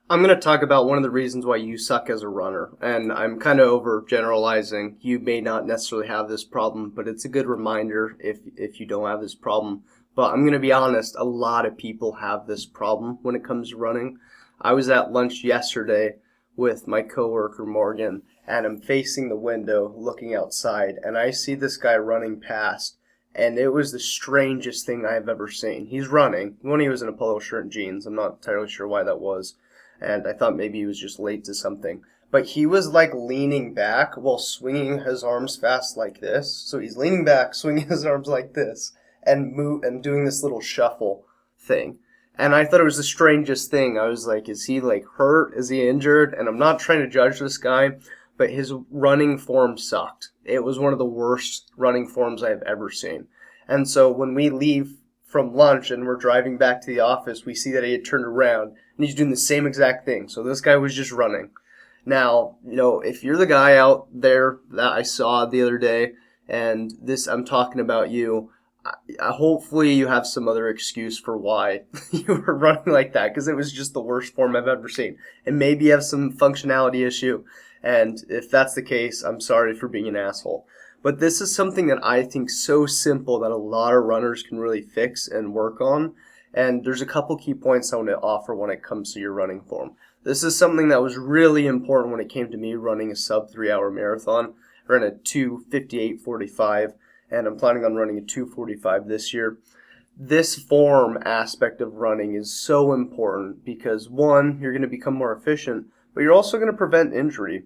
I'm going to talk about one of the reasons why you suck as a runner, and I'm kind of overgeneralizing. You may not necessarily have this problem, but it's a good reminder if you don't have this problem. But I'm going to be honest, a lot of people have this problem when it comes to running. I was at lunch yesterday with my coworker Morgan, and I'm facing the window looking outside, and I see this guy running past, and it was the strangest thing I've ever seen. He's running when he was in a polo shirt and jeans. I'm not entirely sure why that was, and I thought maybe he was just late to something. But he was like leaning back while swinging his arms fast like this. So he's leaning back, swinging his arms like this, and doing this little shuffle thing. And I thought it was the strangest thing. I was like, is he like hurt? Is he injured? And I'm not trying to judge this guy, but his running form sucked. It was one of the worst running forms I've ever seen. And so when we leave from lunch and we're driving back to the office, we see that he had turned around and he's doing the same exact thing. So this guy was just running. Now, if you're the guy out there that I saw the other day, and this, I'm talking about you, hopefully you have some other excuse for why you were running like that, because it was just the worst form I've ever seen. And maybe you have some functionality issue, and if that's the case, I'm sorry for being an asshole. But this is something that I think so simple that a lot of runners can really fix and work on. And there's a couple key points I want to offer when it comes to your running form. This is something that was really important when it came to me running a sub 3 hour marathon. I ran a 2:58:45, and I'm planning on running a 2:45 this year. This form aspect of running is so important because, one, you're going to become more efficient, but you're also going to prevent injury.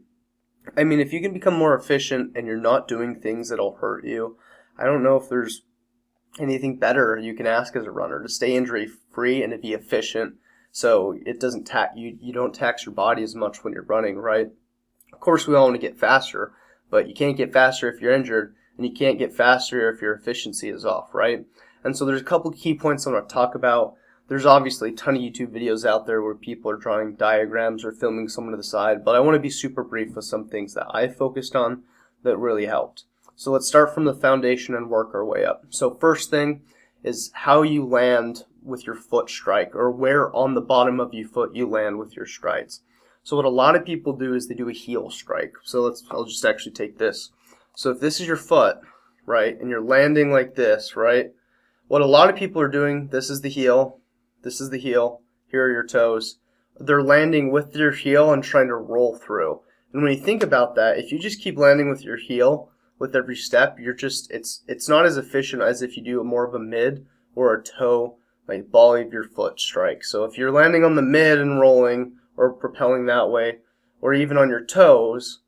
I mean, if you can become more efficient and you're not doing things that'll hurt you, I don't know if there's anything better you can ask as a runner to stay injury free and to be efficient, so it doesn't you don't tax your body as much when you're running, right? Of course, we all want to get faster, but you can't get faster if you're injured, and you can't get faster if your efficiency is off, right? And so there's a couple key points I want to talk about. There's obviously a ton of YouTube videos out there where people are drawing diagrams or filming someone to the side, but I want to be super brief with some things that I focused on that really helped. So let's start from the foundation and work our way up. So first thing is how you land with your foot strike, or where on the bottom of your foot you land with your strides. So what a lot of people do is they do a heel strike. So I'll just actually take this. So if this is your foot, right, and you're landing like this, right, what a lot of people are doing, this is the heel, here are your toes. They're landing with their heel and trying to roll through. And when you think about that, if you just keep landing with your heel with every step, it's not as efficient as if you do more of a mid or a toe, like ball of your foot strike. So if you're landing on the mid and rolling or propelling that way, or even on your toes,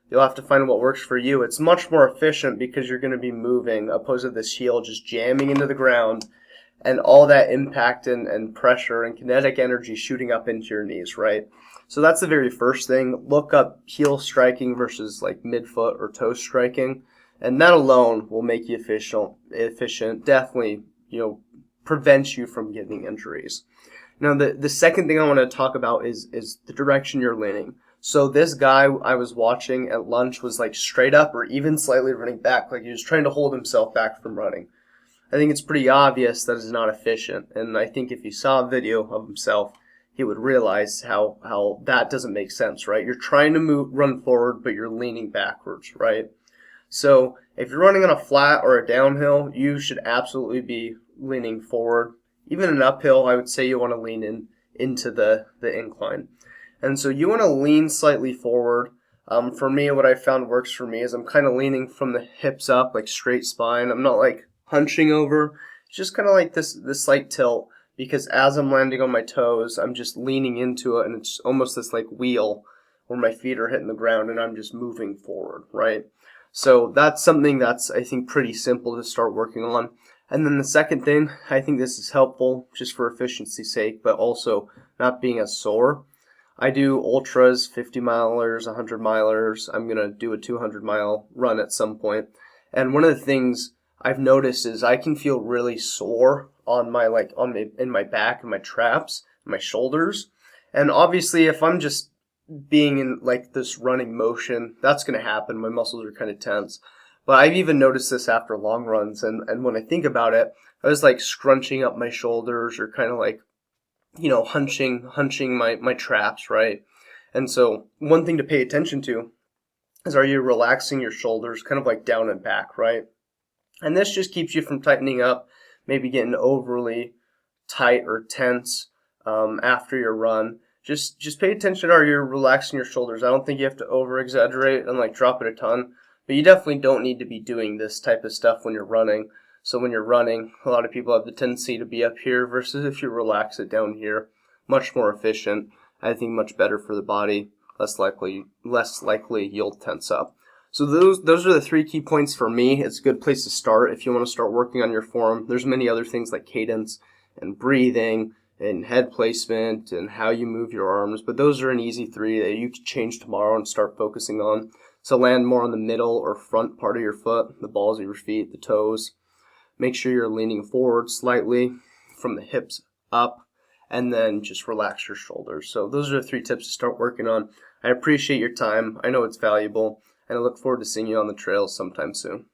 you'll have to find what works for you. It's much more efficient because you're going to be moving, opposed to this heel just jamming into the ground and all that impact and pressure and kinetic energy shooting up into your knees, right? So that's the very first thing. Look up heel striking versus like midfoot or toe striking, and that alone will make you efficient. Definitely, prevent you from getting injuries. Now, the second thing I want to talk about is the direction you're leaning. So this guy I was watching at lunch was like straight up or even slightly running back, like he was trying to hold himself back from running. I think it's pretty obvious that it's not efficient, and I think if he saw a video of himself, he would realize how that doesn't make sense, right? You're trying to run forward, but you're leaning backwards, right? So if you're running on a flat or a downhill, you should absolutely be leaning forward. Even an uphill, I would say you want to lean into the incline. And so you want to lean slightly forward. For me, what I found works for me is I'm kind of leaning from the hips up, like straight spine. I'm not like hunching over. It's just kind of like this slight tilt, because as I'm landing on my toes, I'm just leaning into it, and it's almost this like wheel where my feet are hitting the ground and I'm just moving forward, right? So that's something that's, I think, pretty simple to start working on. And then the second thing, I think this is helpful just for efficiency's sake, but also not being as sore. I do ultras, 50 milers, 100 milers. I'm going to do a 200-mile run at some point. And one of the things I've noticed is I can feel really sore in my back and my traps, my shoulders. And obviously if I'm just being in like this running motion, that's going to happen. My muscles are kind of tense. But I've even noticed this after long runs, and when I think about it, I was like scrunching up my shoulders or kind of like hunching my traps, right? And so one thing to pay attention to is, are you relaxing your shoulders kind of like down and back, right? And this just keeps you from tightening up, maybe getting overly tight or tense after your run. Just pay attention. Are you relaxing your shoulders? I don't think you have to over exaggerate and like drop it a ton, but you definitely don't need to be doing this type of stuff when you're running. So when you're running, a lot of people have the tendency to be up here versus if you relax it down here. Much more efficient. I think much better for the body. Less likely you'll tense up. So those are the 3 key points for me. It's a good place to start if you want to start working on your form. There's many other things like cadence and breathing and head placement and how you move your arms, but those are an easy 3 that you can change tomorrow and start focusing on. So land more on the middle or front part of your foot, the balls of your feet, the toes. Make sure you're leaning forward slightly from the hips up, and then just relax your shoulders. So those are the 3 tips to start working on. I appreciate your time. I know it's valuable, and I look forward to seeing you on the trails sometime soon.